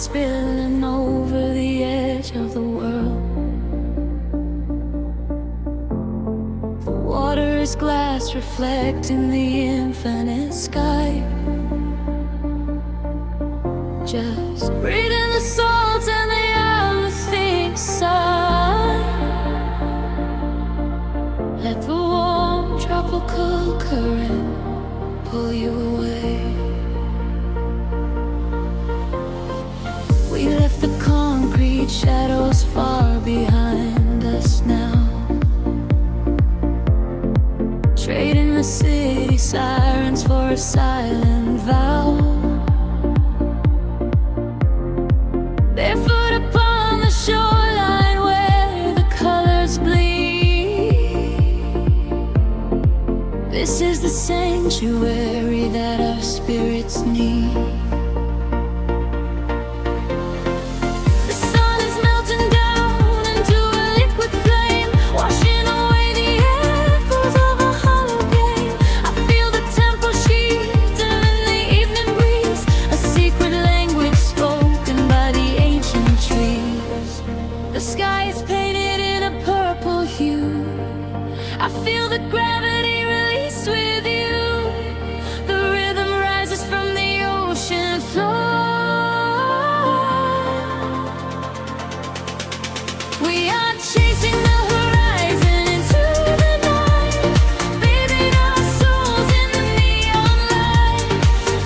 spilling over the edge of the world. The water is glass reflecting the infinite sky. Just breathe in the salt and the everything sigh. Let the warm tropical current pull you away. We left the concrete shadows far behind us now, trading the city sirens for a silent vow. Barefoot upon the shoreline where the colors bleed. This is the sanctuary that our spirits need. The sun is melting down into a liquid flame, washing away the echoes of a hollow game. I feel the temple sheets and in the evening breeze, a secret language spoken by the ancient trees. The sky is painted in a purple hue. I feel the gravity release with you. The rhythm rises from the ocean floor. We are chasing the horizon into the night, bathing our souls in the neon light,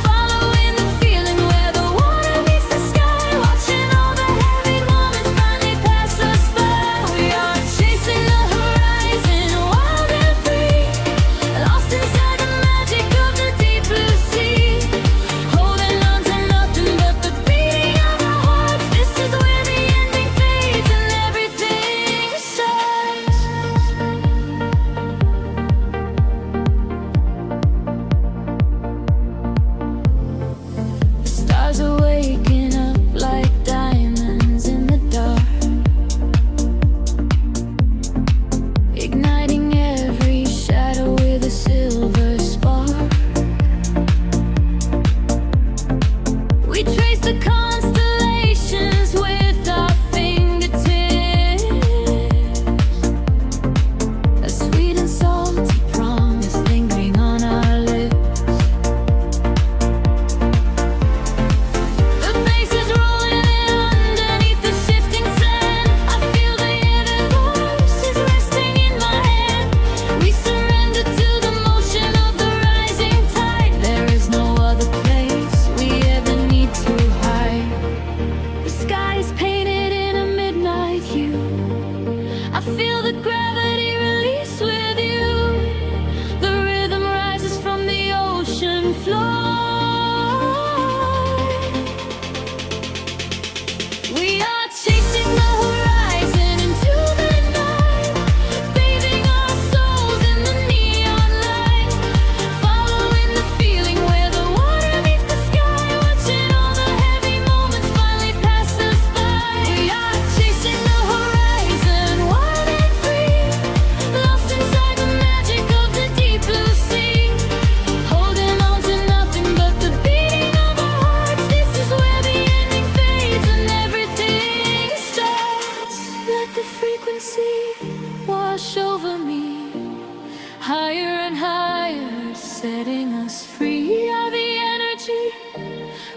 following the feeling where the water meets the sky, watching all the heavy moments finally pass us by. We are chasing the horizon, wild and free, lost inside the magic of the deep blue sea, holding on to nothing but the beating of our hearts. This is where the ending fades and everything starts. The stars are waking up like diamonds in the dark, igniting every shadow with a silver spark. We trace the constellations with our fingertips, a sweet and salty promise lingering on our lips. The bass is rolling in underneath the shifting sand. I feel the universe is resting in my hand. We surrender to the motion of the rising tide. There is no other place we ever need to hide. The sky is painted in a midnight hue. I feel the gravity release with you. The rhythm rises from the ocean floor. We are chasing the horizon into the night, bathing our souls in the neon light, following the feeling where the water meets the sky, watching all the heavy moments finally pass us by. We are chasing the horizon, wild and free, lost inside the magic of the deep blue sea, holding on to nothing but the beating of our hearts. This is where the ending fades and everything starts. Let the frequency wash over me, higher and higher, setting us free. We are the energy,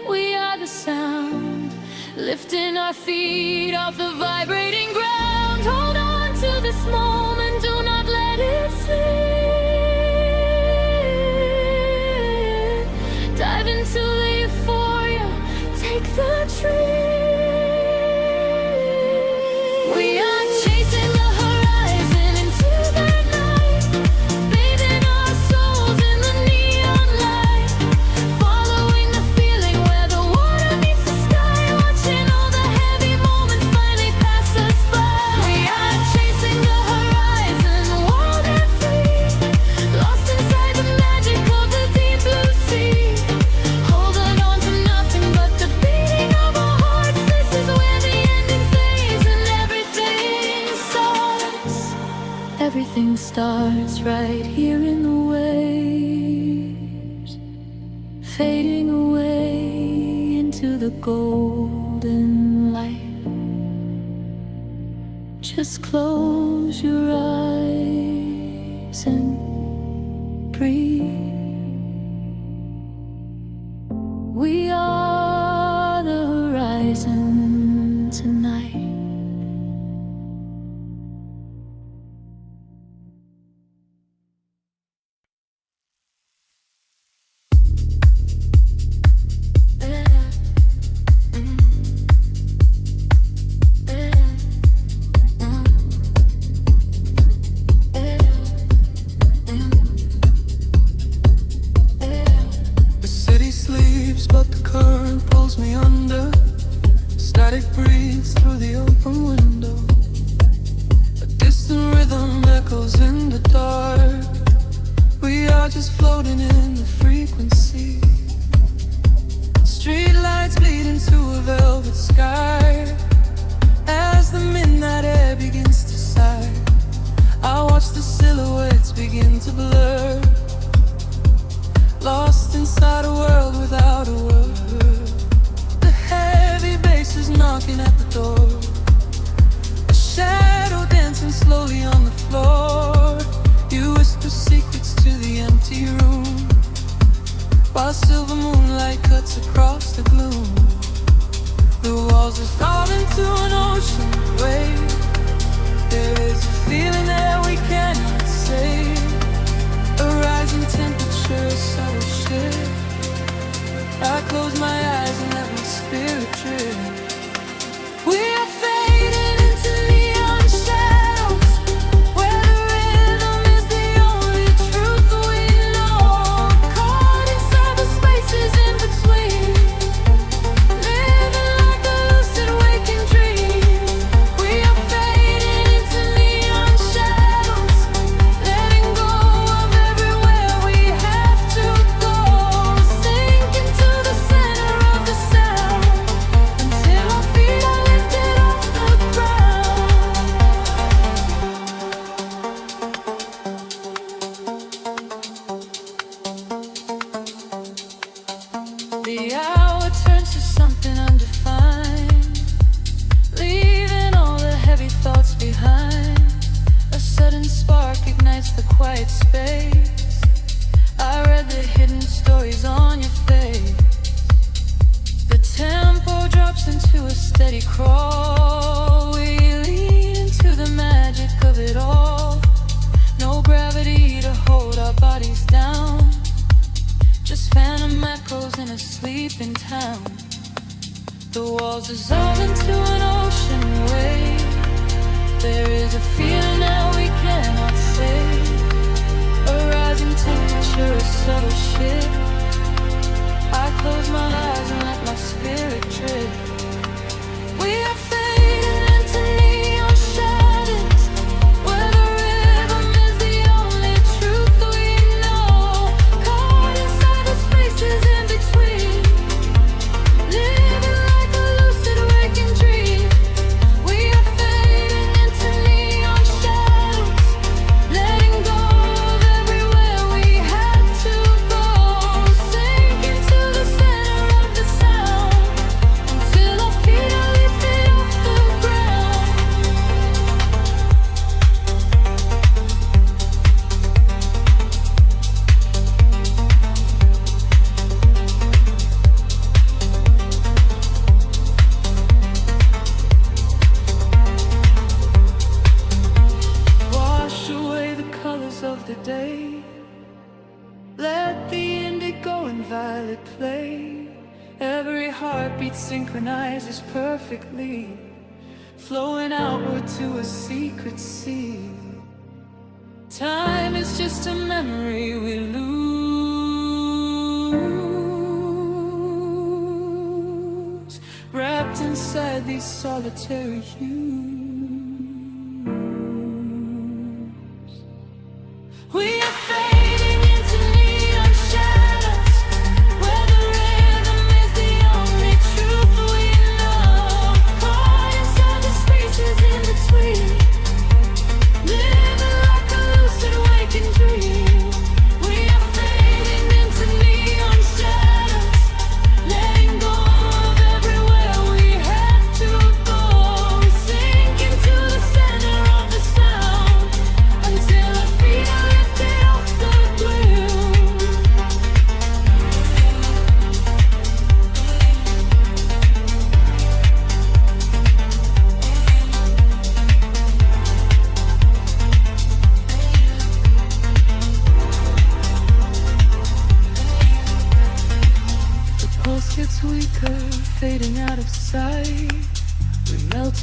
we are the sound, lifting our feet off the vibrating ground. Hold on to this moment, do not let it slip. Dive into the euphoria, take the trip. We are chasing the horizon into the night, bathing our souls in the neon light, following the feeling where the water meets the sky, watching all the heavy moments finally pass us by. We are chasing the horizon, wild and free, lost inside the magic of the deep blue sea, holding on to nothing but the beating of our hearts. This is where the ending fades and everything starts. Everything starts right here in the waves, fading away into the gold. golden light. Just close your eyes and breathe. We are the horizon tonight. But the current pulls me under. Static breathes through the open window. A distant rhythm echoes in the dark. We are just floating in the frequency. Street lights bleed into a velvet sky. As the midnight air begins to sigh, I watch the silhouettes begin to blur. Lost inside a world without a word. The heavy bass is knocking at the door. A shadow dancing slowly on the floor. You whisper secrets to the empty room, while silver moonlight cuts across the gloom. The walls are falling to an ocean wave. There is a feeling that we cannot say. A rising temperature, a subtle shift. I close my eyes and let my spirit drift. We are fading into neon shadows, where the rhythm is the only truth we know. Caught inside the spaces in between, living like a lucid waking dream. We are fading into neon shadows, letting go of everywhere we have to go. Sink into the center of the sound, until our feet are lifted off the ground. The hour turns to something undefined, leaving all the heavy thoughts behind. A sudden spark ignites the quiet space. I read the hidden stories on your face. The tempo drops into a steady crawl. We lean into the magic of it all. No gravity to hold our bodies down, just phantom echoes in a sleeping town. The walls dissolve into an ocean wave. There is a feeling that we cannot say. A rising temperature, a subtle shift. I close my eyes and let my spirit drift. We are fading into neon shadows, where the rhythm is the only truth we know. Caught inside the spaces in between, living like a lucid waking dream. We are fading into neon shadows, letting go of everywhere we have to go. Sink into the center of the sound, until our feet are lifted off the ground. Wash away the colors of the day. Let the indigo and violet play. Every heartbeat synchronizes perfectly, flowing outward to a secret sea. Time is just a memory we lose, wrapped inside these solitary hues. We are fading into neon shadows, where the rhythm is the only truth we know. Caught inside the spaces in between, living like a lucid waking dream. We are fading into neon shadows, letting go of everywhere we have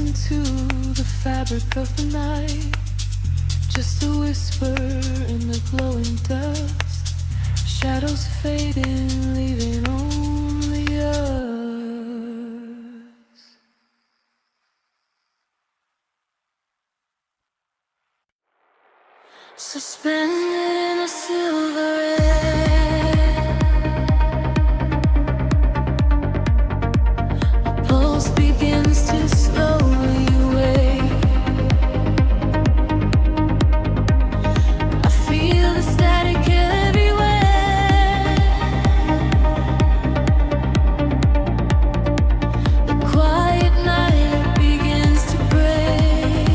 into the fabric of the night. Just a whisper in the glowing dust. Shadows fading, leaving only us. Suspended in a silver air, a pulse begins to slowly wake. I feel the static everywhere. The quiet night begins to break.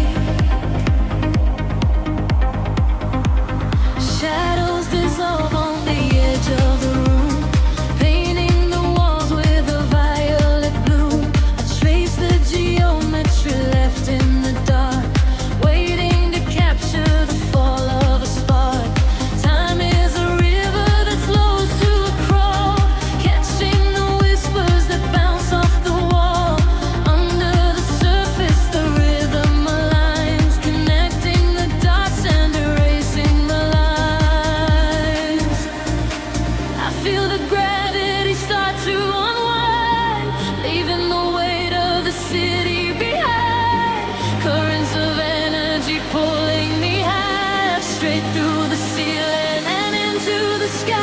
Shadows dissolve on the edge of the room, painting the walls with a violet bloom. I trace the geometry left in the dark, waiting to capture the fall of a spark. Time is a river that flows to a crawl, catching the whispers that bounce off the wall. Under the surface, the rhythm aligns, connecting the dots and erasing the lines. I feel the gravity start to unwind, leaving the weight of the city behind. Currents of energy pulling me high, straight through the ceiling and into the sky.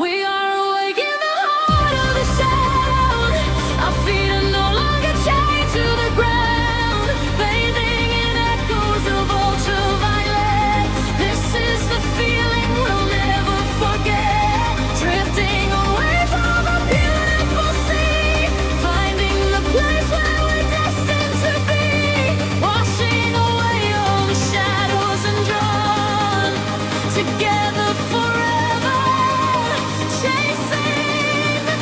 We are awake in the heart of the sound. Our feet are no longer chained to the ground, bathing in echoes of ultraviolet. This is the feeling we'll never forget. Drifting on waves of a beautiful sea, finding the place where we're destined to be. Washing away all the shadows and drawn together forever, chasing the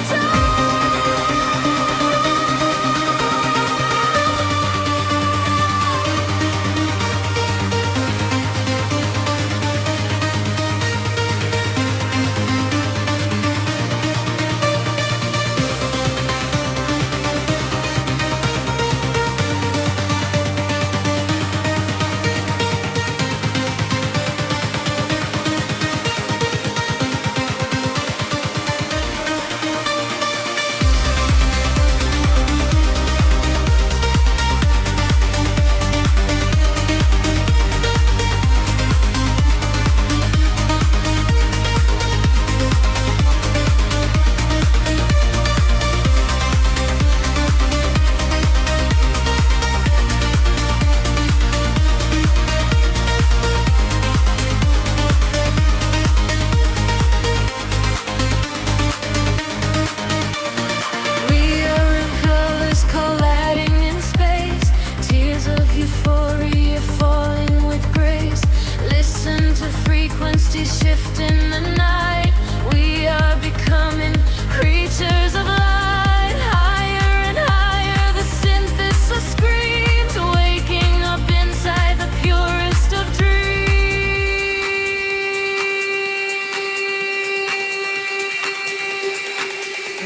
We are in colors colliding in space, tears of euphoria falling with grace. Listen to frequencies shift in the night. We are becoming creatures of light. Higher and higher, the synthesis screams, waking up inside the purest of dreams.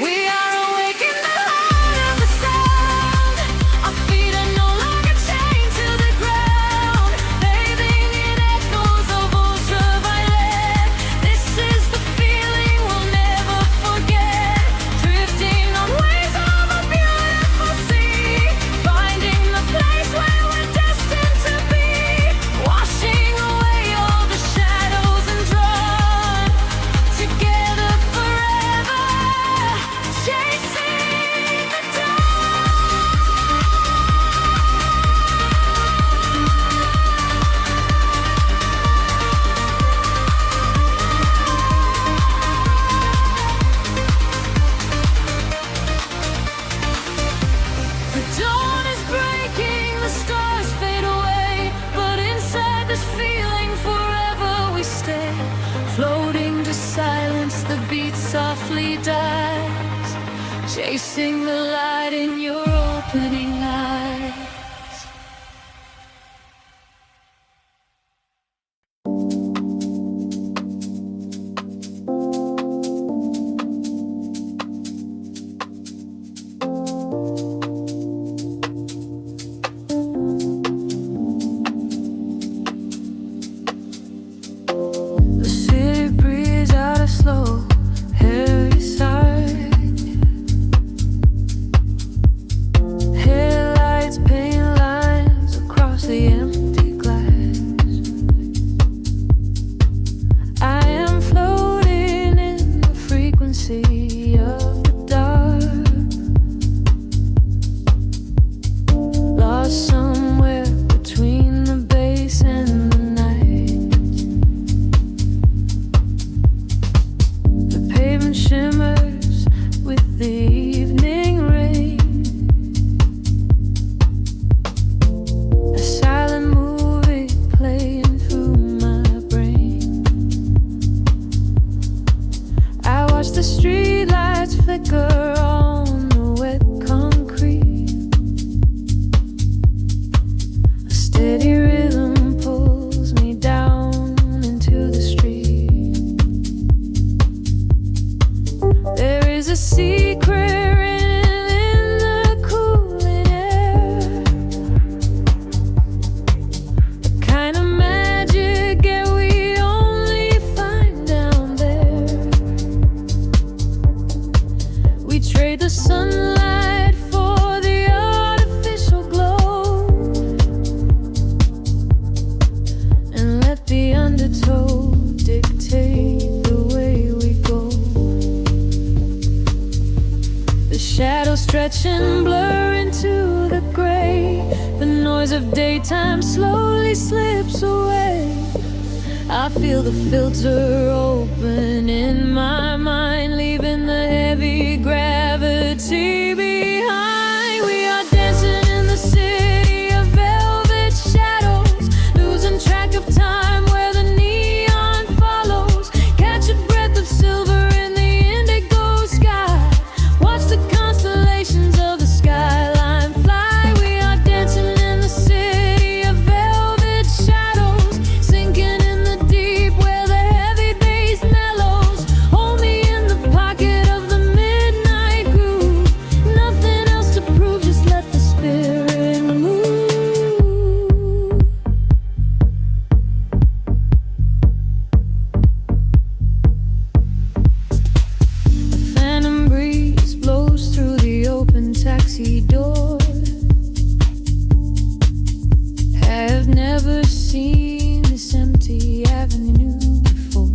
We are awake in the heart of the sound. Our feet are no longer chained to the ground, bathing in echoes of ultraviolet. This is the feeling we'll never forget. Drifting on waves of a beautiful sea, finding the place where we're destined to be. Washing away all the shadows and drawn together forever, chasing the dawn is breaking, the stars fade away, but inside this feeling forever we stay. Floating to silence, the beat softly dies, chasing the light in your opening eyes. slow, heavy sigh. Headlights paint lines across the empty glass. I am floating in the frequency of the dark, lost somewhere between the bass and the night. The pavement shimmers with the evening rain. A silent movie playing through my brain. I watch the streetlights flicker on the wet concrete. A steady rhythm pulls me down into the street. There is a secret written in the cooling air, the kind of magic that we only find down there. We trade the sunlight for the artificial glow, and let the undertow dictate the way we go. The shadows stretch and blur into the gray. The noise of daytime slowly slips away. I feel the filter open in my mind, leaving the heavy gravity behind. We are dancing in the city of velvet shadows, losing track of time where the neon follows. Catch a breath of silver in the indigo sky. Watch the constellations of the skyline fly. We are dancing in the city of velvet shadows, sinking in the deep where the heavy bass mellows. Hold me in the pocket of the midnight groove. Nothing else to prove, just let the spirit move. The phantom breeze blows through the open taxi door. Have never seen this empty avenue before.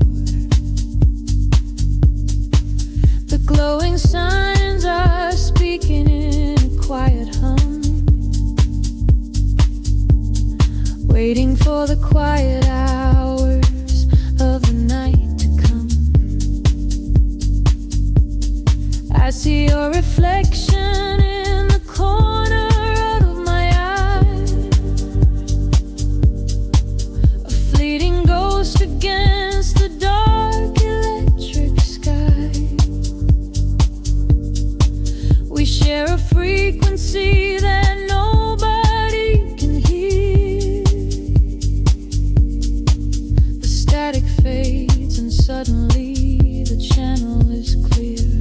The glowing signs are speaking in a quiet hum, waiting for the quiet hours of the night to come. I see your reflection in the corner of my eye, a fleeting ghost against the dark electric sky. We share a frequency that nobody can hear. The static fades and suddenly the channel is clear.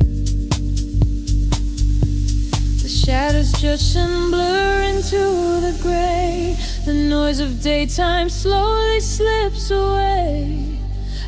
The shadows judge and blur into the gray. The noise of daytime slowly slips away.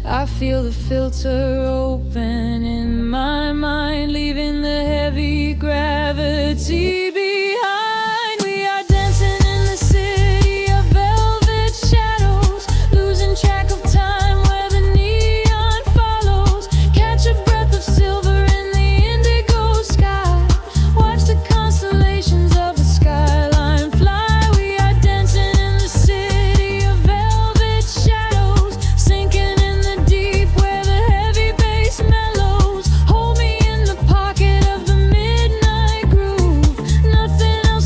I feel the filter open in my mind, leaving the heavy gravity behind. We are dancing in the city of velvet shadows, losing track of time where the neon follows. Catch a breath of silver in the indigo sky. Watch the constellations of the skyline fly. We are dancing in the city of velvet shadows, sinking in the deep where the heavy bass mellows. Hold me in the pocket of the midnight groove. Nothing else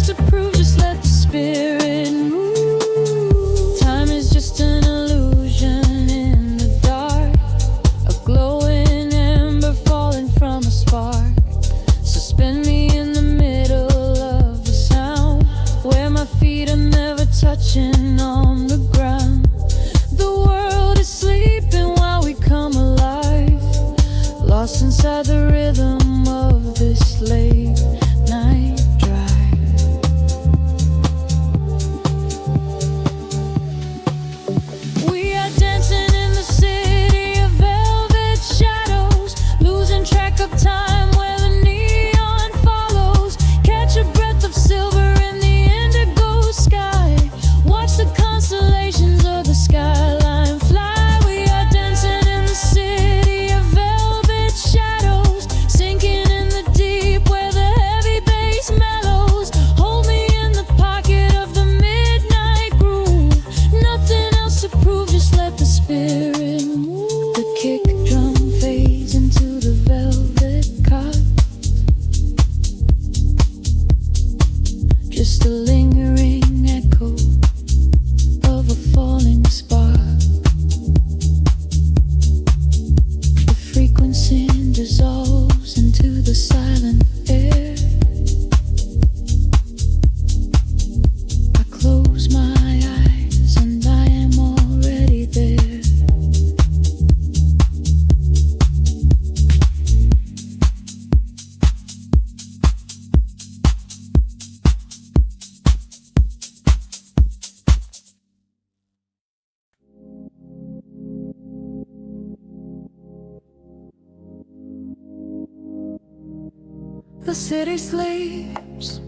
The city sleeps,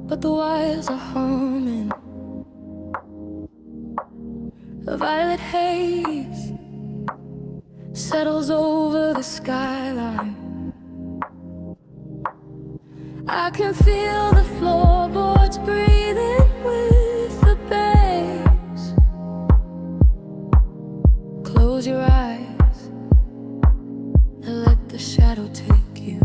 but the wires are humming. A violet haze settles over the skyline. I can feel the floorboards breathing with the bass. Close your eyes and let the shadow take you.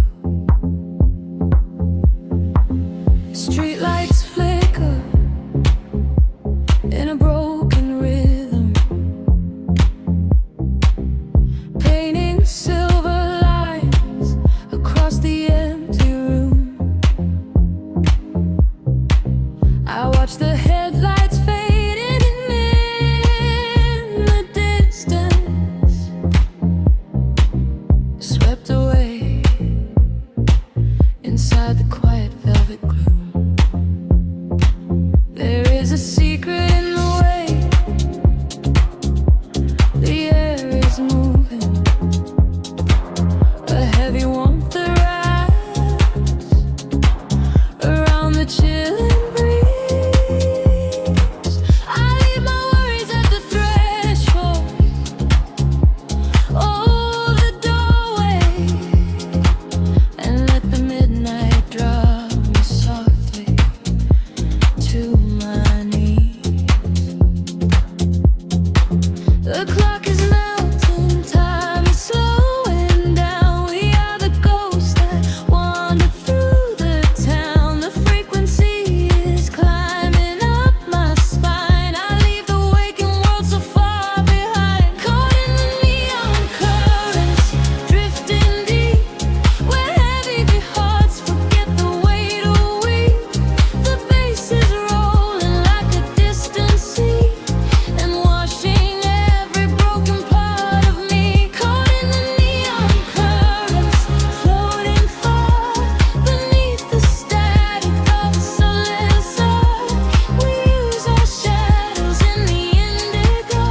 Streetlights flicker in a broken rhythm, painting silver lines across the empty room. I watch the headlights fading in the distance, swept away inside the quiet velvet gloom. There is a secret in the way the air is moving, a heavy warmth that wraps around the chilling breeze. I leave my worries at the threshold, oh, the doorway, and let the midnight drop me softly to my knees. The clock is melting, time is slowing down. We are the ghosts that wander through the town. The frequency is climbing up my spine. I leave the waking world so far behind, caught in the neon currents, drifting deep, where heavy hearts forget the weight of weep. The bass is rolling like a distant sea and washing every broken part of me. Caught in the neon currents, floating far beneath the static of a soulless earth. We use our shadows in the indigo,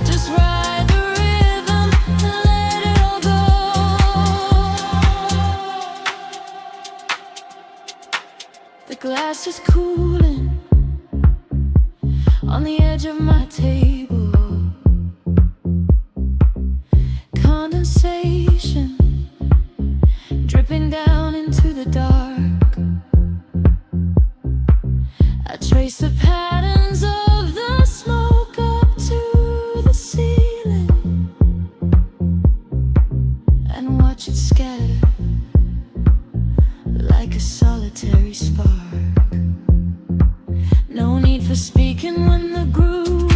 just ride the rhythm and let it all go. The glass is cooling on the edge of my table. Condensation dripping down into the dark. I trace the patterns of the smoke up to the ceiling and watch it scatter like a solitary spark. No need for speaking when the groove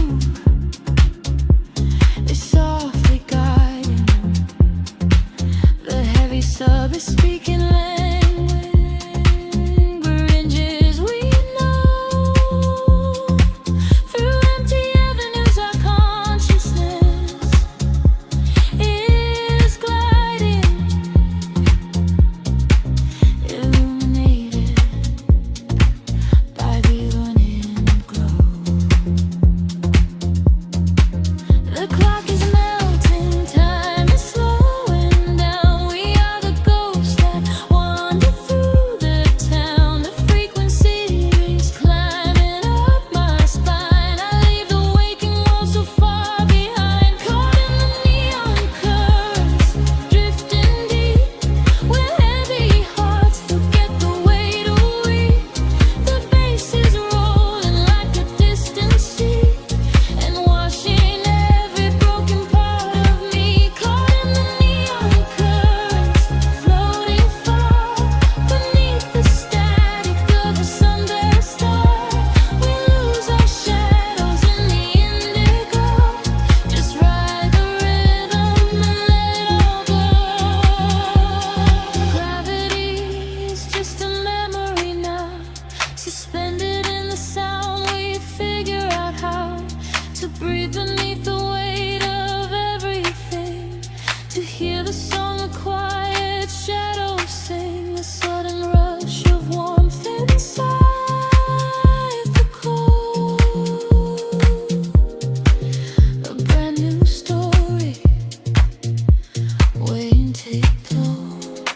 is softly guiding. The heavy sub is speaking languages we know. Through empty avenues our consciousness is gliding, illuminated by the burning glow. The clock is melting, time is slowing down. We are the ghosts that wander through the town. The frequency is climbing up my spine. I leave the waking world so far behind, caught in the neon currents, drifting deep, where heavy hearts forget the weight of weep. The bass is rolling like a distant sea and washing every broken part of me. Caught in the neon currents, floating far beneath the static of a Sunday star. We lose our shadows in the indigo, just ride the rhythm and let it all go. Gravity is just a memory now, suspended in the sound. We figure out how to breathe beneath the weight of everything, to hear the song of quiet shadows sing, a sudden rush of warmth inside the cold. A brand new story waiting to take hold.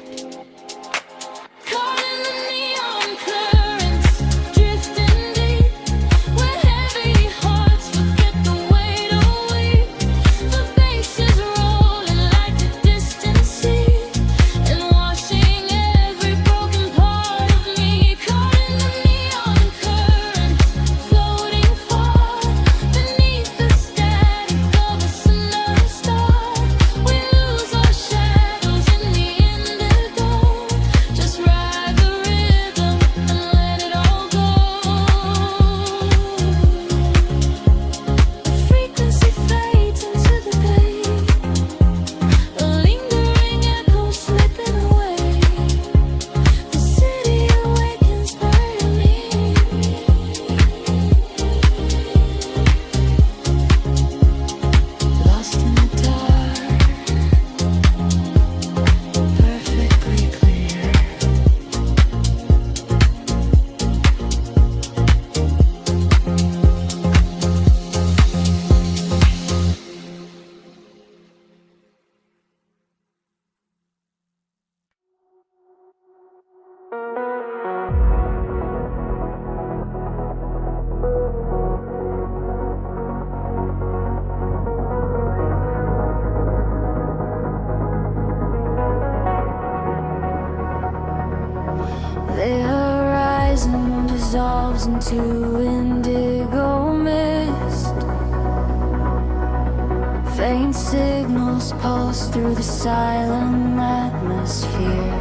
signals pulse through the silent atmosphere.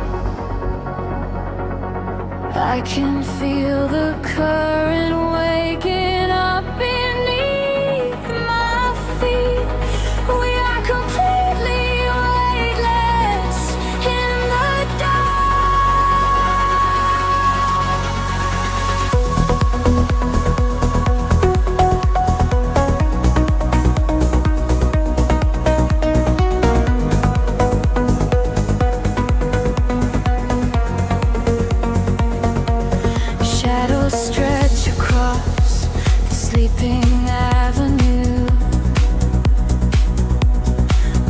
I can feel the current waking up beneath my feet. We are completely weightless in the stretch across the sleeping avenue,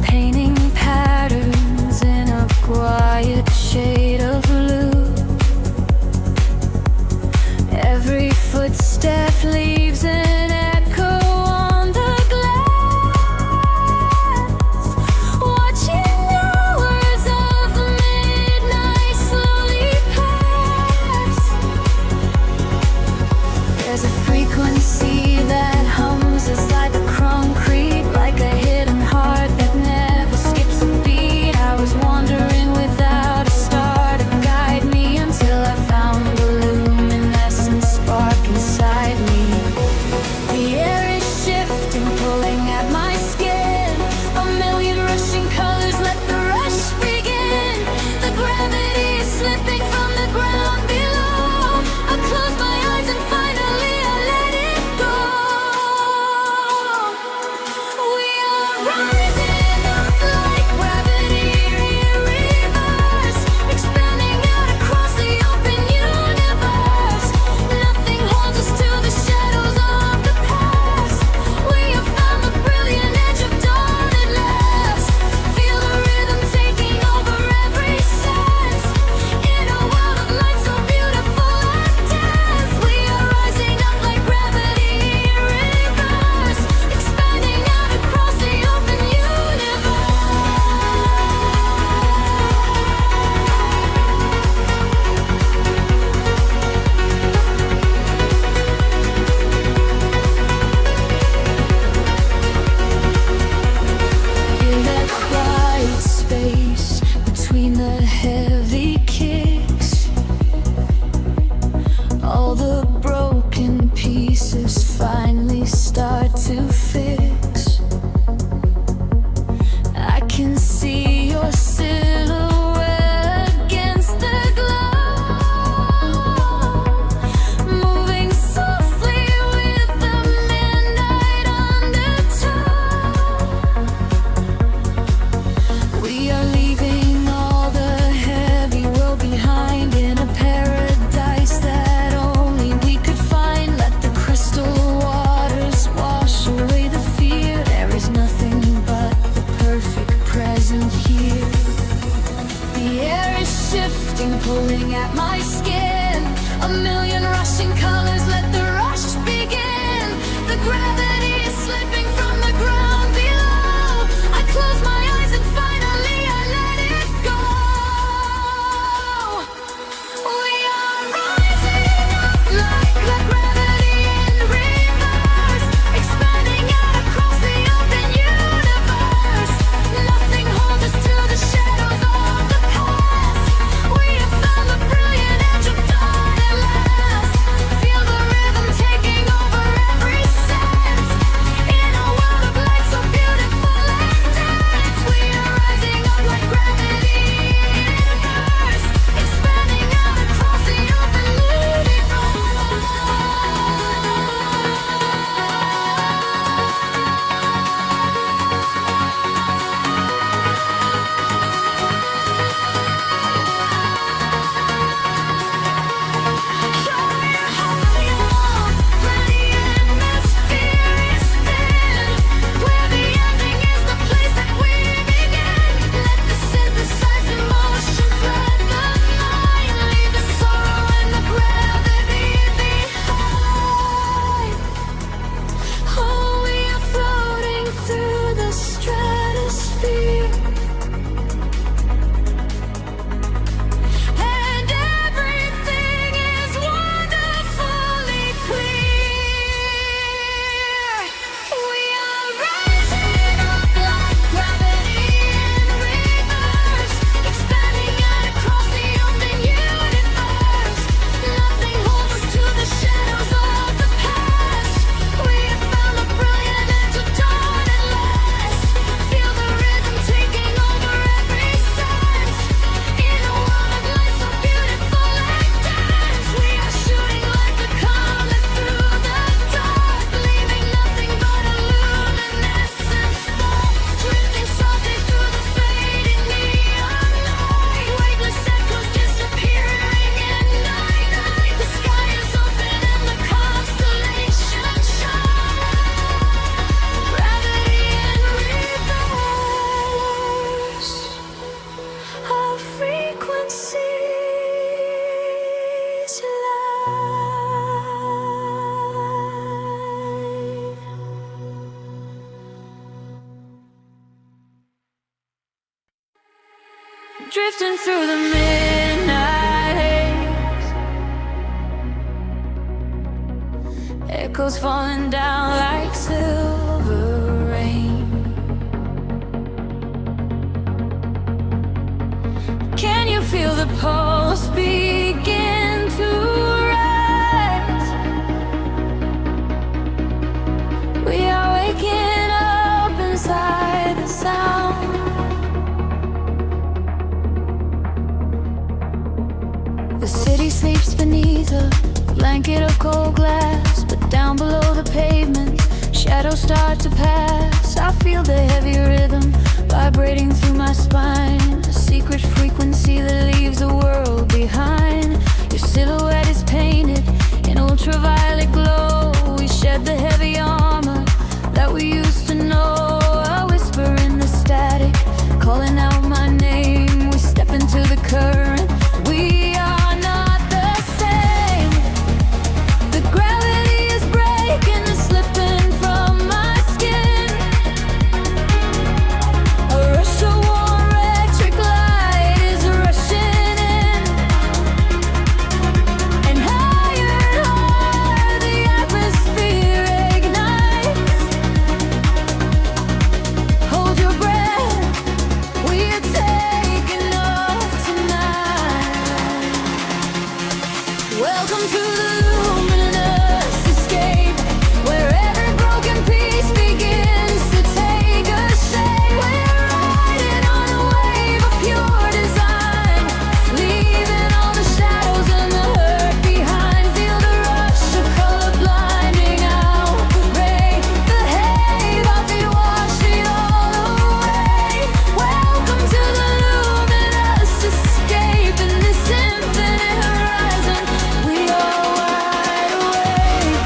painting patterns in a quiet shade of blue. Every footstep leaves an echo on the glass, watching hours of the midnight slowly pass. There's a frequency that hums drifting through the midnight haze. Echoes falling down like silver rain. Can you feel the pulse begin to rise? We are waking up inside the sound. The city sleeps beneath a blanket of cold glass, but down below the pavement, shadows start to pass. I feel the heavy rhythm vibrating through my spine, a secret frequency that leaves the world behind. Your silhouette is painted in ultraviolet glow. We shed the heavy armor that we used to know. A whisper in the static, calling out my name. We step into the current. We are not the same. The gravity is breaking and slipping from my skin. A rush of warm electric light is rushing in, and higher the atmosphere ignites. Hold your breath, we are taking off tonight. Welcome to the luminous escape, where every broken piece begins to take a shape. We're riding on a wave of pure design, leaving all the shadows and the hurt behind. Feel the rush of color blinding out the rain. The haze of it wash it all away. Welcome to the luminous escape, in this infinite horizon we are wide awake.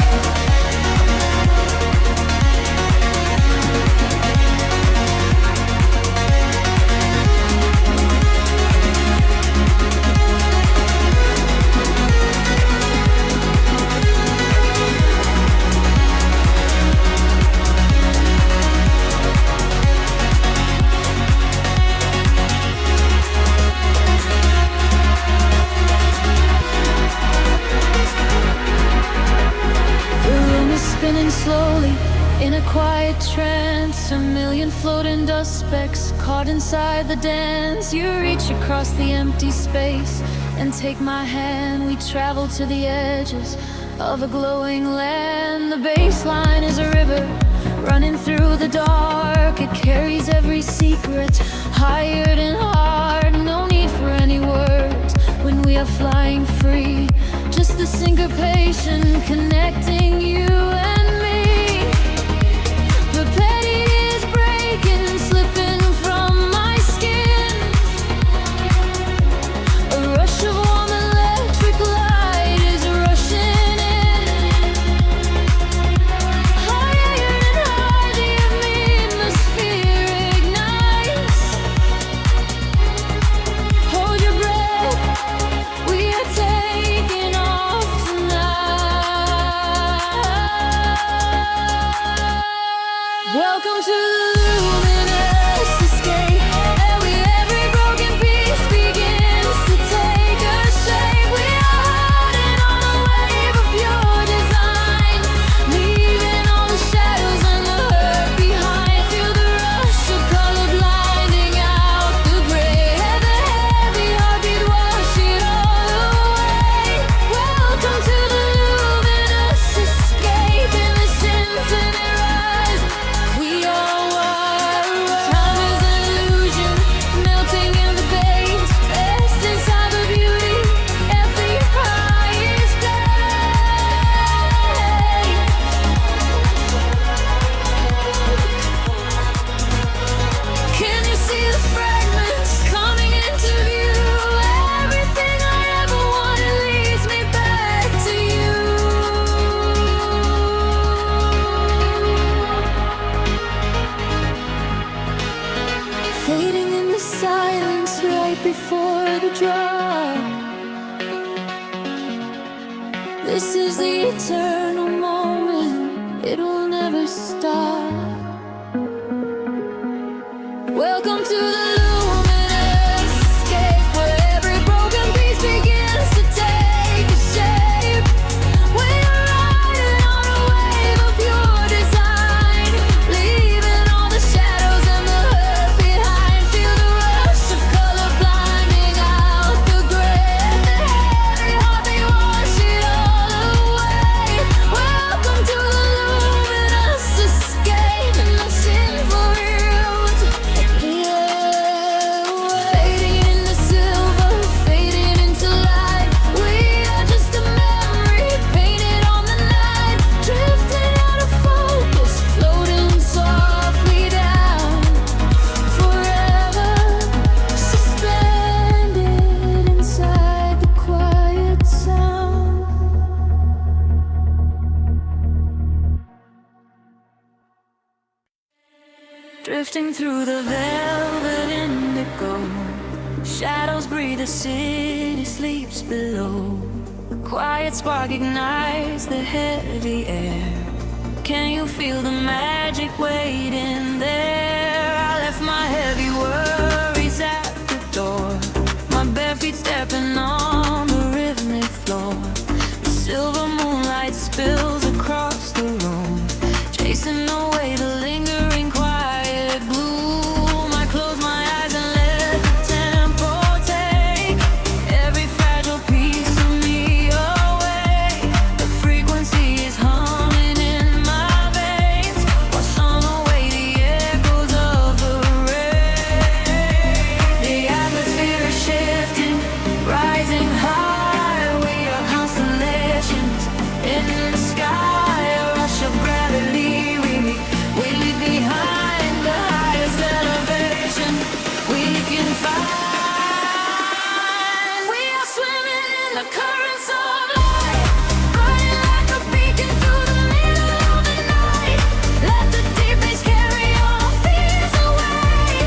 The room is spinning slowly in a quiet trance. A million floating dust specks caught inside the dance. You reach across the empty space and take my hand. We travel to the edges of a glowing land. The baseline is a river running through the dark. It carries every secret, hired and hard. No need for any words when we are flying free. Just the syncopation connecting you and me. The petty is breaking, slipping from my skin. A rush of warm electric light is rushing in. Higher and higher the atmosphere ignites. Hold your breath, we are taking off tonight. Welcome to the luminous escape, where every broken piece begins to take a shape. We are riding on a wave of pure design, leaving all the shadows and the hurt behind. Feel the rush of color blinding out the gray. The heavy heartbeat wash it all away. Welcome to the luminous escape, in this infinite rise we are wide awake. Time is an illusion, melting in the veins, rest inside the beauty at the highest place. Can you see the fragments coming into view? Everything I ever wanted leads me back to you. Fading in the silence right before the drop. This is the eternal moment, it will never stop. Welcome to the luminous escape. Drifting through the velvet indigo, shadows breathe, the city sleeps below. A quiet spark ignites the heavy air. Can you feel the magic waiting there? I left my heavy worries at the door, my bare feet stepping on the rhythmic floor. The silver moonlight spills across the room, chasing away the lingering quiet gloom. I close my eyes and let the tempo take every fragile piece of me away. The frequency is humming in my veins, washing away the echoes of the rain. The atmosphere is shifting, rising high. We are constellations in the sky, a rush of gravity. We leave behind the highest elevation we can find. We are swimming in the currents of light, burning like a beacon through the middle of the night. Let the deep bass carry our fears away.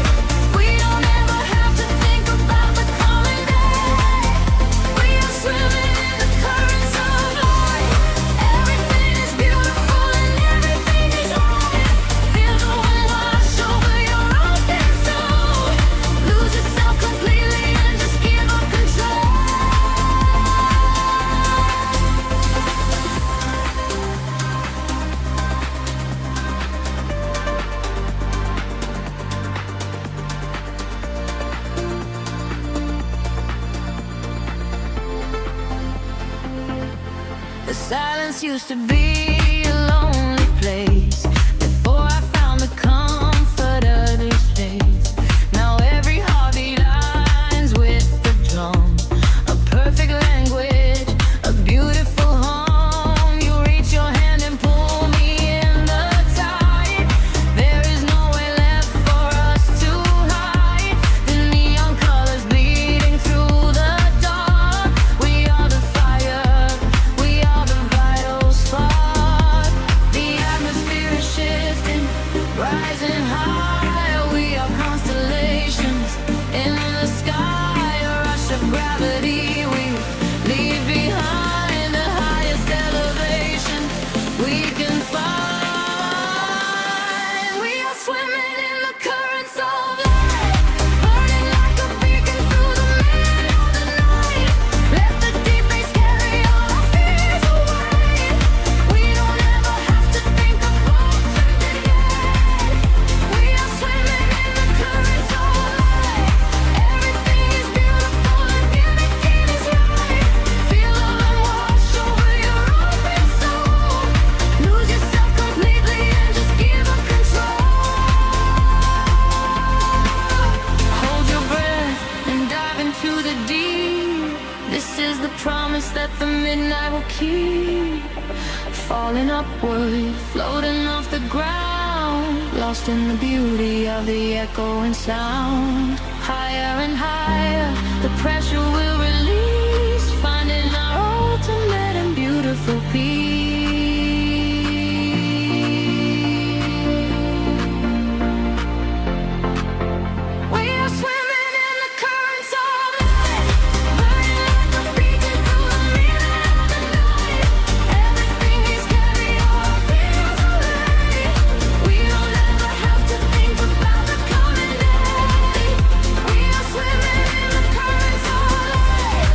We don't ever have to think about the coming day. We are swimming in the currents of light. Everything is beautiful and everything is right. Feel the wind wash over your open soul. Lose yourself completely and just give up control. The silence used to be a lonely place before I found the comfort of this place. Now every heartbeat aligns with the drum, a perfect language, a beautiful home. You reach your hand and pull me in the tide. There is nowhere left for us to hide. The neon colors bleeding through the dark. We are the fire, we are the vital spark. The atmosphere is shifting, rising high. We are constellations in the sky, a rush of gravity. We leave behind the highest elevation we can find. We are swimming in the currents of light, burning like a beacon through the middle of the night. Let the deep bass carry all our fears away. We don't ever have to think about today. We are swimming in the currents of light. Everything is beautiful and everything is right. Feel the wind wash over your open soul. Lose yourself completely and just give up control. Hold your breath and dive into the deep. This is the promise that the midnight will keep. Falling upward, floating off the ground, lost in the beauty of the echoing sound. Higher and higher, the pressure will release, finding our ultimate and beautiful peace. We are swimming in the currents of light, burning like a beacon through the middle of the night. Everything is carry all our fears away. We don't ever have to think about the coming day. We are swimming in the currents of light.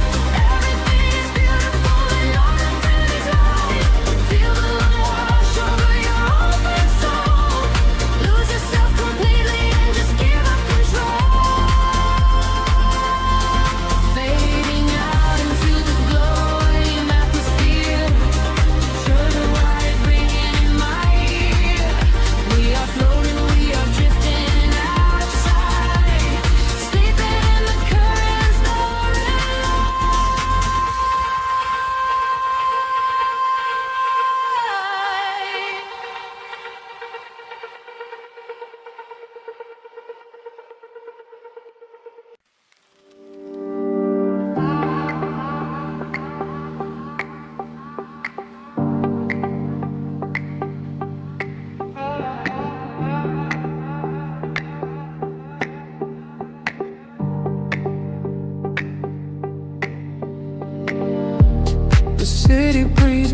Everything is beautiful and all of it is right.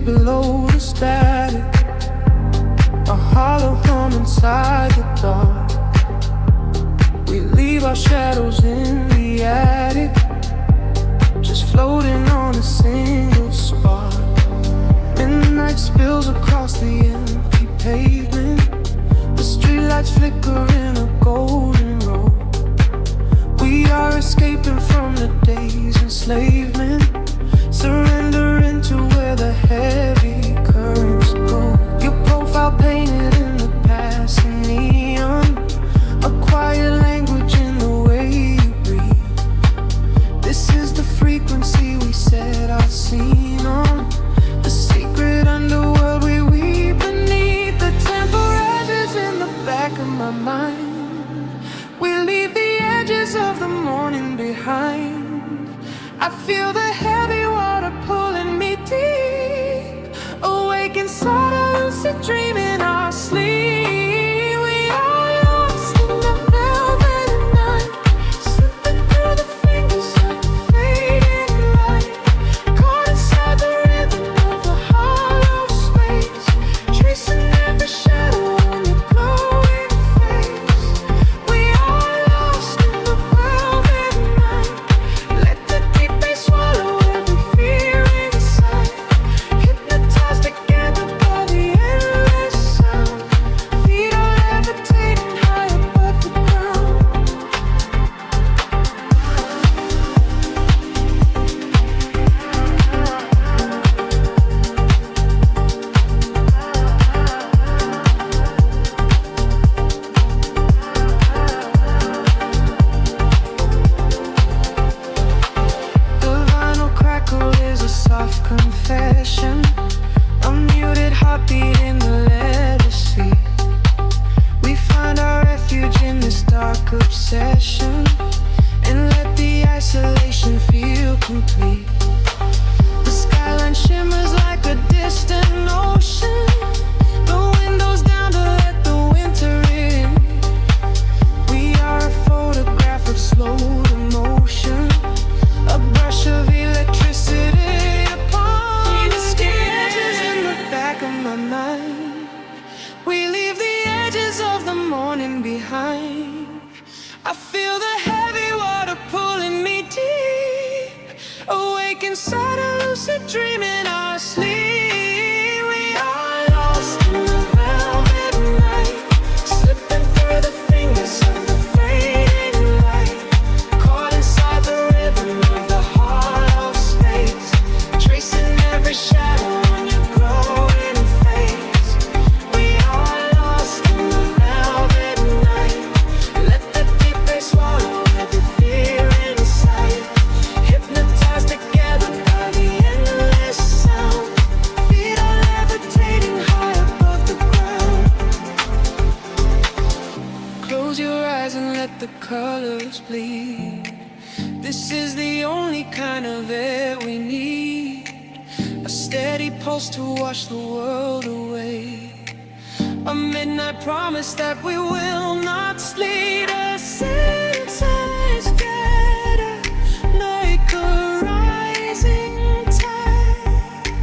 below the static, a hollow hum inside the dark. We leave our shadows in the attic, just floating on a single spark. Midnight spills across the empty pavement, the streetlights flicker in a golden row. We are escaping from the day's enslavement, surrendering to where the heavy currents go. Your profile painted in the passing neon, a quiet language in the way you breathe. This is the frequency we set our scene on, the secret underworld we weave beneath. The temple rises in the back of my mind. We leave the edges of the morning behind. I feel the heavy water pulling me deep, awake inside a lucid dream in our sleep. We are lost in the velvet night, slipping through the fingers of the fading light, caught inside the rhythm of the hollow space, tracing every shadow on your glowing face. We are lost in the velvet night. Let the deep bass swallow every fear inside, hypnotized together by the endless sound. Feet are levitating high above the ground. The vinyl crackle is a soft confession, a muted heartbeat in the legacy. We find our refuge in this dark obsession, and let the isolation feel complete. The skyline shimmers like a distant ocean, the windows down to let the winter in. We are a photograph of slowed emotion, a brush of electricity upon the sketches in the back of my mind. We leave the edges of the morning behind. I feel the heavy water pulling me deep, awake inside a lucid dream in our sleep. We are lost in the velvet night, slipping through the fingers of the fading light, caught inside the rhythm of the hollow space, tracing every shadow on your glowing face. We are lost in the velvet night. Let the deep bass swallow every fear inside, hypnotized together by the endless sound. Feet are levitating high above the ground. Close your eyes and let the colors bleed. This is the only kind of air we need, a steady pulse to wash the world away, a midnight promise that we will not sleep. A senses gather like a rising tide,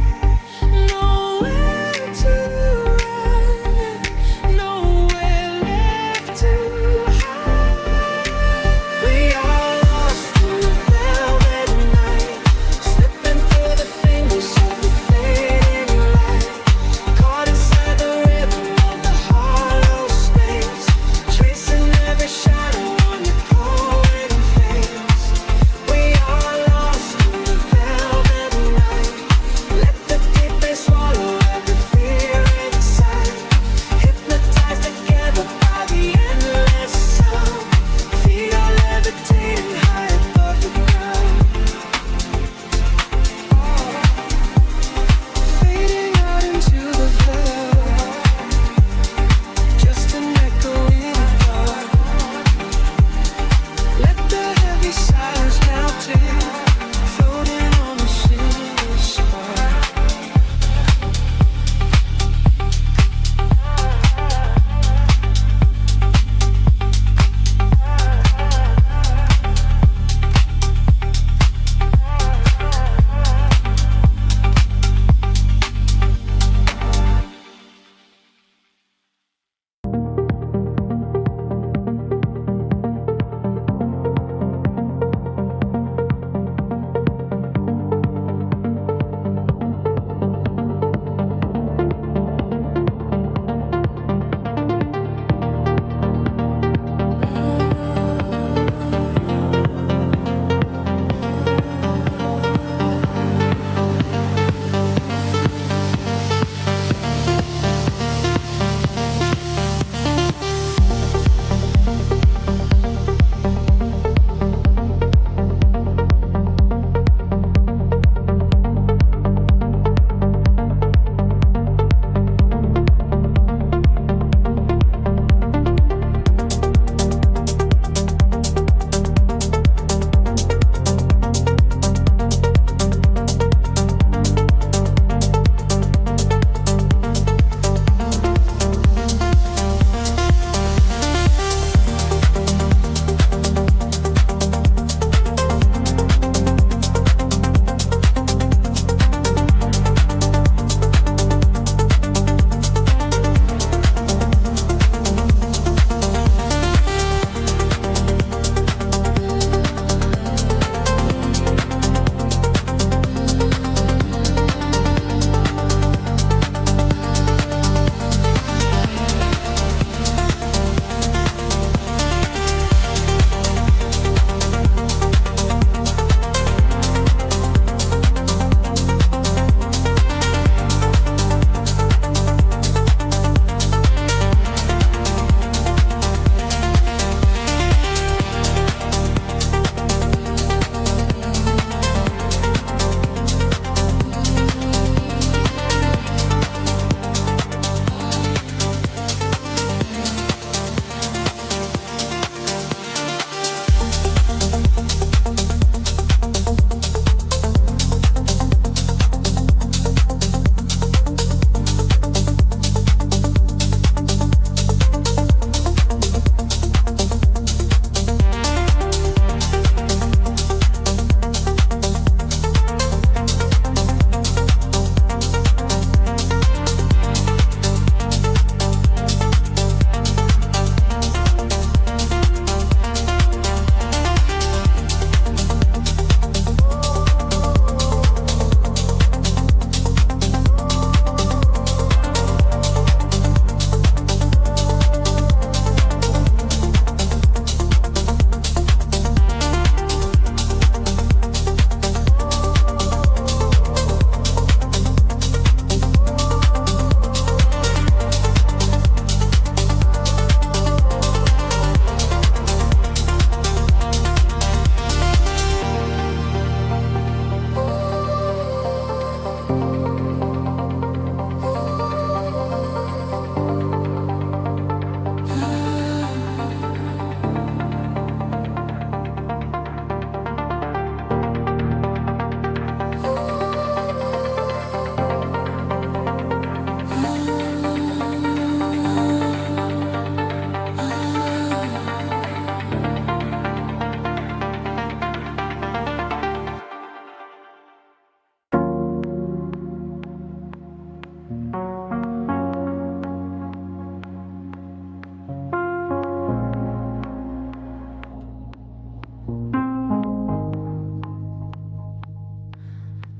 nowhere to run, nowhere left to hide. We are lost in the velvet night, slipping through the fingers of the fading light, caught inside the rhythm of the hollow space, tracing every shadow on your pulse.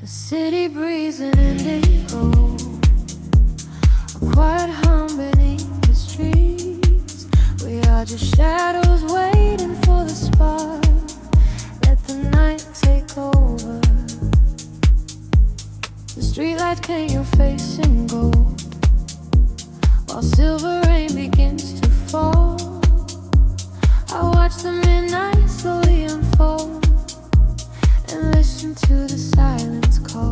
The city breeze and indigo, a quiet hum beneath the streets. We are just shadows waiting for the spark. Let the night take over. The streetlights paint your face in gold, while silver rain begins to fall. I watch the midnight slowly unfold and listen to the silence call.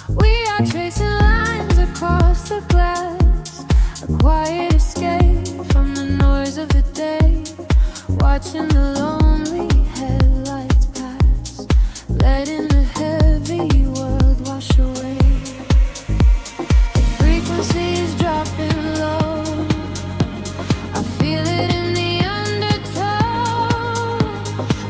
We are tracing lines across the glass, a quiet escape from the noise of the day, watching the lonely headlights pass, letting the heavy world wash away. The frequency is dropping low, I feel it in the undertow.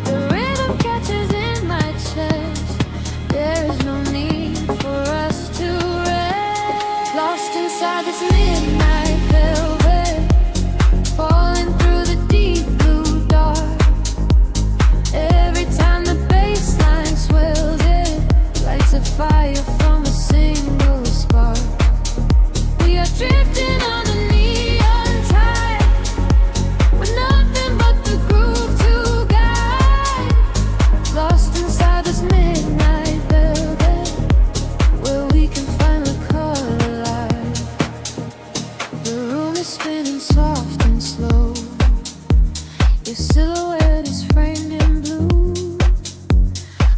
The rhythm catches in my chest, there is no need for us to rest. Lost inside this midnight velvet, falling through the deep blue dark. Every time the bass line swells, it lights a fire from a single spark. We are drifting on the neon tide, with nothing but the groove to guide. Lost inside this midnight velvet, where we can finally come alive. The room is spinning soft and slow, your silhouette is framed in blue,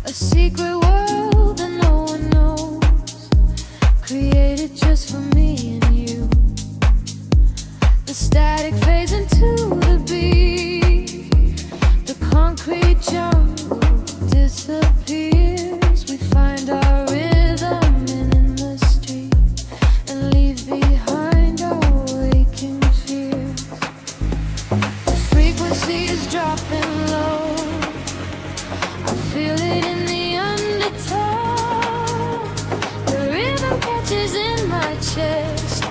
a secret world that no one knows, created just for me and you. The static fades into the beat, the concrete jungle disappears. We find our rhythm in the street and leave behind our waking fears. The frequency is dropping low, I feel it in the undertow. The rhythm catches in my chest,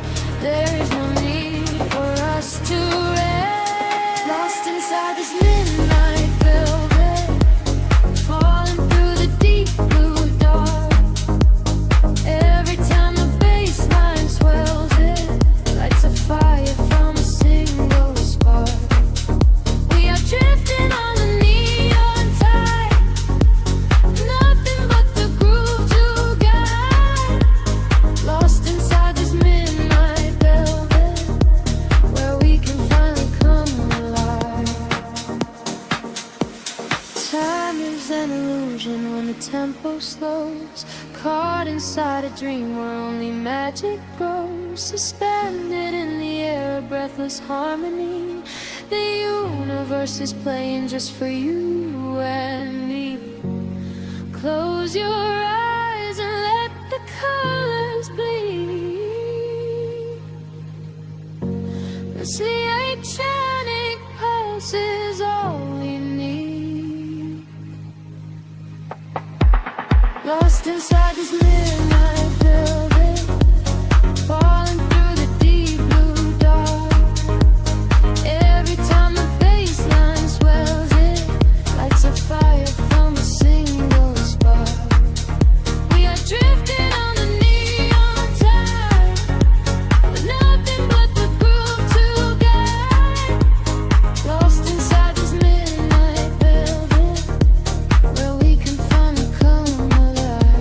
there is no need for us to rest. Lost inside this midnight velvet, falling through the deep blue dark. Every time the bass line swells, it lights a fire from a single spark. We are drifting on the neon tide, nothing but the groove to guide. Lost inside this midnight velvet, where we can finally come alive. Time is an illusion when the tempo slows, caught inside a dream where only magic grows. Suspended in the air, a breathless harmony. The universe is playing just for you and me. Close your eyes and let the colors bleed. The oceanic pulse is all we need. Lost inside this midnight velvet, falling through the deep blue dark. Every time the bass line swells, it lights a fire from a single spark. We are drifting on the neon tide, with nothing but the groove to guide. Lost inside this midnight velvet, where we can finally come alive.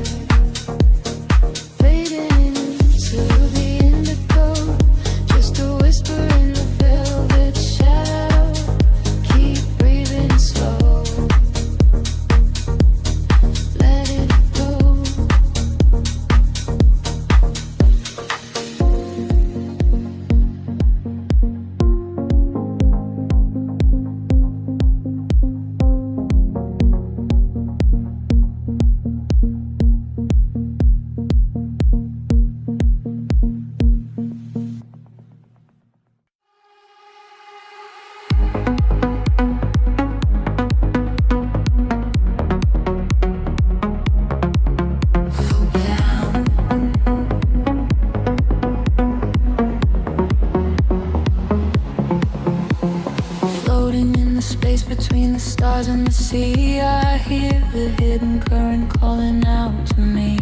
space between the stars and the sea. I hear the hidden current calling out to me.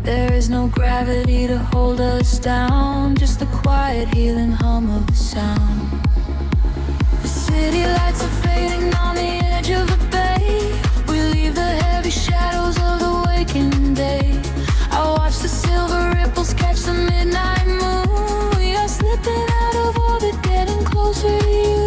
There is no gravity to hold us down, just the quiet healing hum of the sound. The city lights are fading on the edge of the bay. We leave the heavy shadows of the waking day. I watch the silver ripples catch the midnight moon. We are slipping out of orbit, getting closer to you.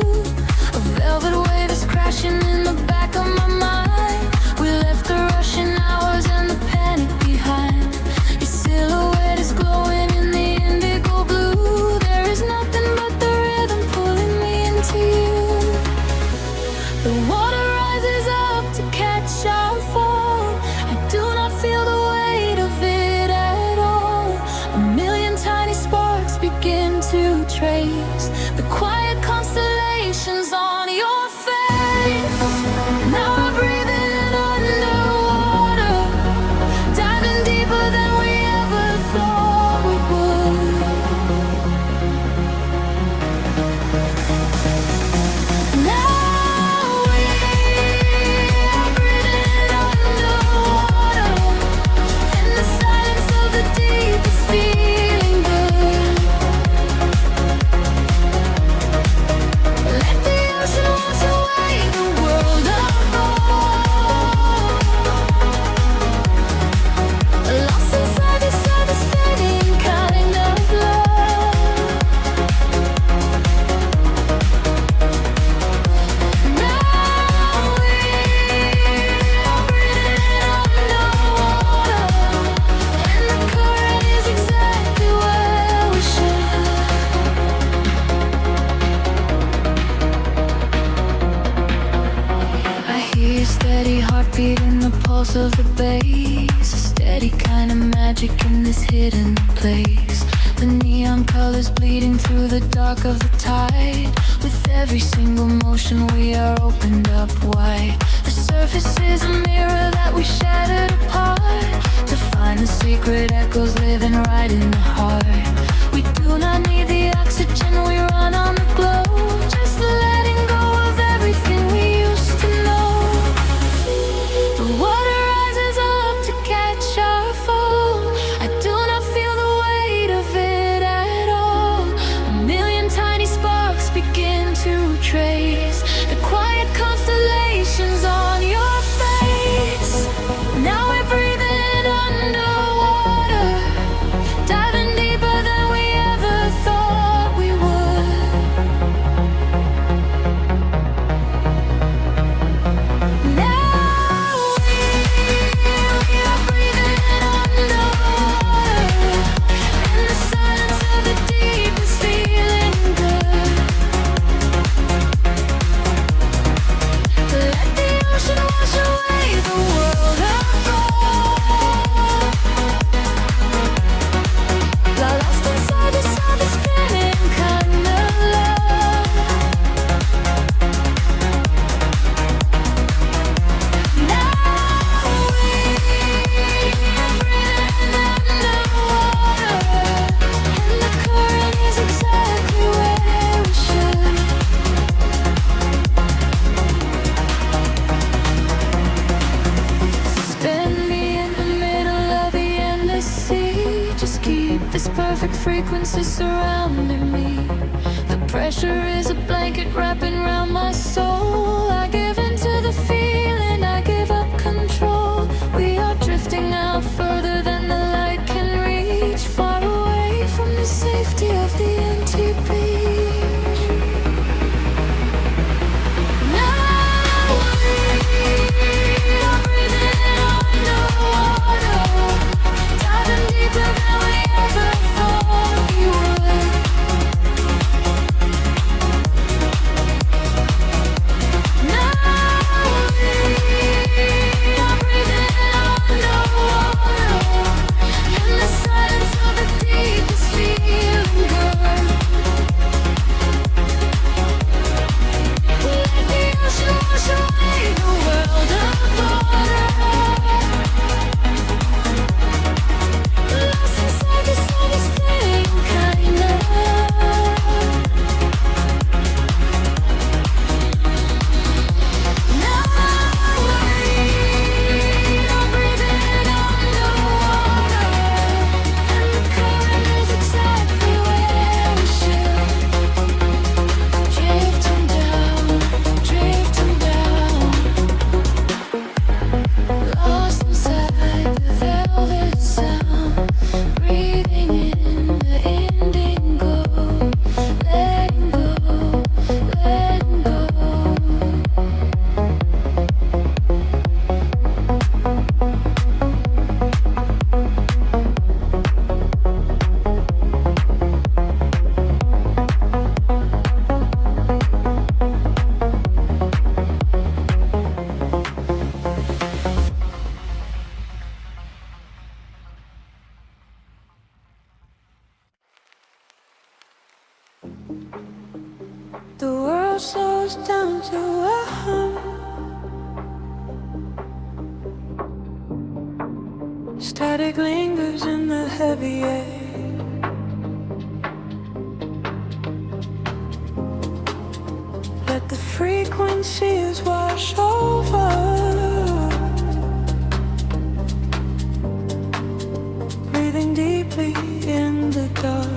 A velvet wave is crashing in the back of my mind. We left the rushing hours and the panic behind. Your silhouette is glowing in the indigo blue. There is nothing but the rhythm pulling me into you. The water rises up to catch our fall. I do not feel the weight of it at all. A million tiny sparks begin to trace the quiet constellations on your face. Now I'm breathing underwater, diving deeper than we ever thought we would. Now we are breathing underwater, in the silence of the deep is feeling good. Let the ocean wash away the world apart. Lost inside this devastating kind of love. Now we are breathing underwater, and the current is exactly where we should. I hear your steady heartbeat in the pulse of the bass. A steady kind of magic in this hidden place. The neon colors bleeding through the dark of the tide. With every single motion we are opened up wide. The surface is a mirror that we shattered apart, to find the secret echoes living right in the heart. We do not need the oxygen, we run on the glow. Just letting go of everything we used to know. The water rises up to catch our fall. I do not feel the weight of it at all. A million tiny sparks begin to trace the quiet constellations on your face. Now we're breathing underwater, diving deeper than we ever thought we would. Now we are breathing underwater, and the silence of the deep is feeling good. Let the ocean wash away the world apart. Lost inside this spinning kind of love. Now we are breathing underwater, and the current is exactly where we should. Spin me in the middle of the endless sea. Just keep this perfect frequency surrounding me. The pressure is a blanket wrapping around my soul. I give into the feeling, I give up control. We are drifting out further than the light can reach, far away from the safety of the empty beach. Now we are breathing underwater, diving deeper than we ever thought we would. The world slows down to a hum. Static lingers in the heavy air. Let the frequencies wash over. Breathing deeply in the dark.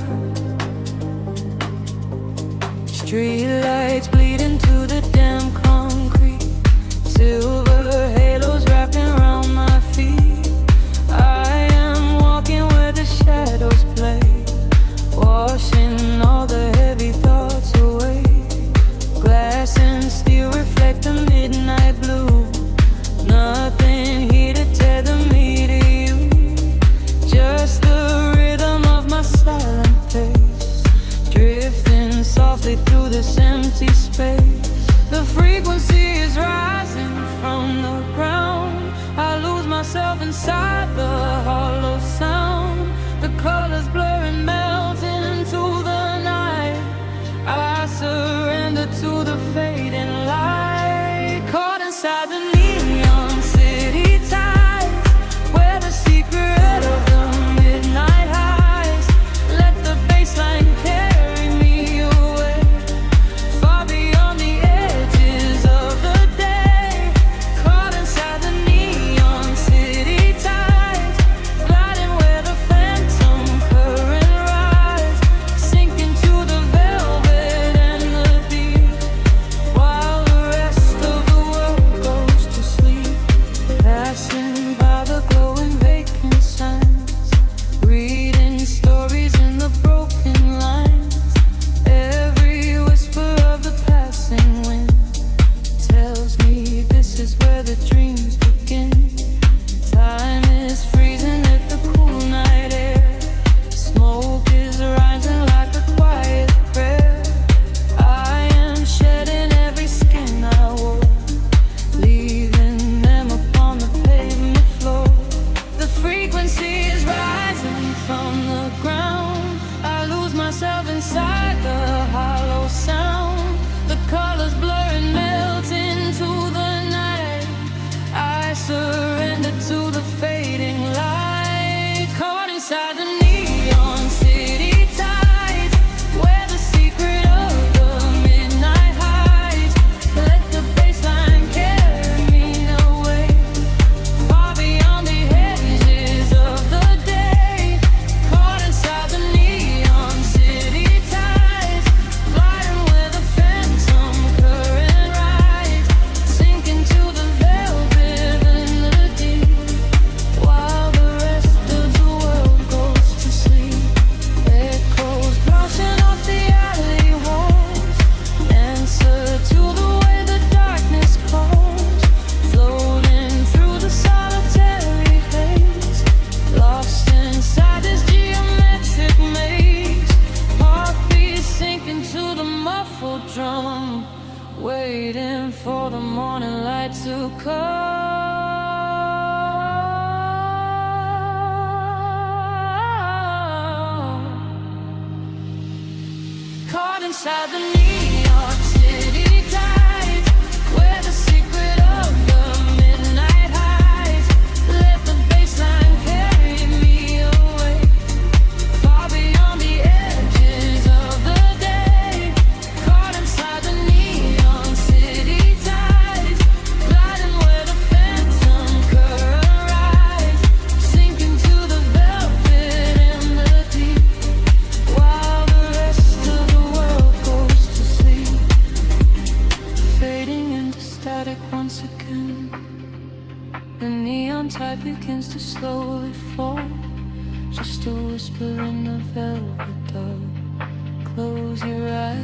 Street lights bleed into the damn concrete. Silver halos wrapping around my feet. I am walking where the shadows play, washing all the heavy thoughts away. Glass and steel reflect the midnight blue. Nothing here to tether me to you. Just the rhythm of my silent pace, drifting softly through this empty space. The frequency is rising from the ground. I lose myself inside the hollow sound. The colors blur and melt into the night. I surrender to the fading light. Caught inside the neon city tides, where the secret of the midnight highs. Let the bassline carry me away, far beyond the edges of the day. Caught inside the neon city tides, gliding where the phantom current rise, sinking to the velvet and the deep, while the rest of the world goes to sleep. Passing by the glowing vacant signs, reading stories in the broken lines. Every whisper of the passing wind tells me this is where the dreams begin. Time is freezing at the cool night air. Smoke is rising like a quiet prayer. I am shedding every skin I wore, leaving them upon the pavement floor. The frequency is rising from the ground. I lose myself inside the hollow sound. The colors blur and melt into the night. I surrender to the fading light. Caught inside the neon city tides, where the secret of the midnight hides. Let the bassline carry me away, far beyond the edges of the day. Caught inside the neon city tides, gliding where the phantom current rise, sinking to the velvet and the deep, while the rest of the world goes to sleep. Echoes brushing off the alley walls, answer to the way the darkness calls, floating through the solitary haze, lost inside this geometric maze. Heartbeats sinking to the muffled drum, waiting for the morning light to come. Caught inside the neon city tides, where the secret of the midnight hides. Let the bassline carry me away, far beyond the edges of the day. Caught inside the neon city tides, gliding where the phantom current rise, sinking to the velvet and the deep, while the rest of the world goes to sleep. Fading into static once again, the neon tide begins to slowly fall. Just a whisper in the velvet dark. Close your eyes.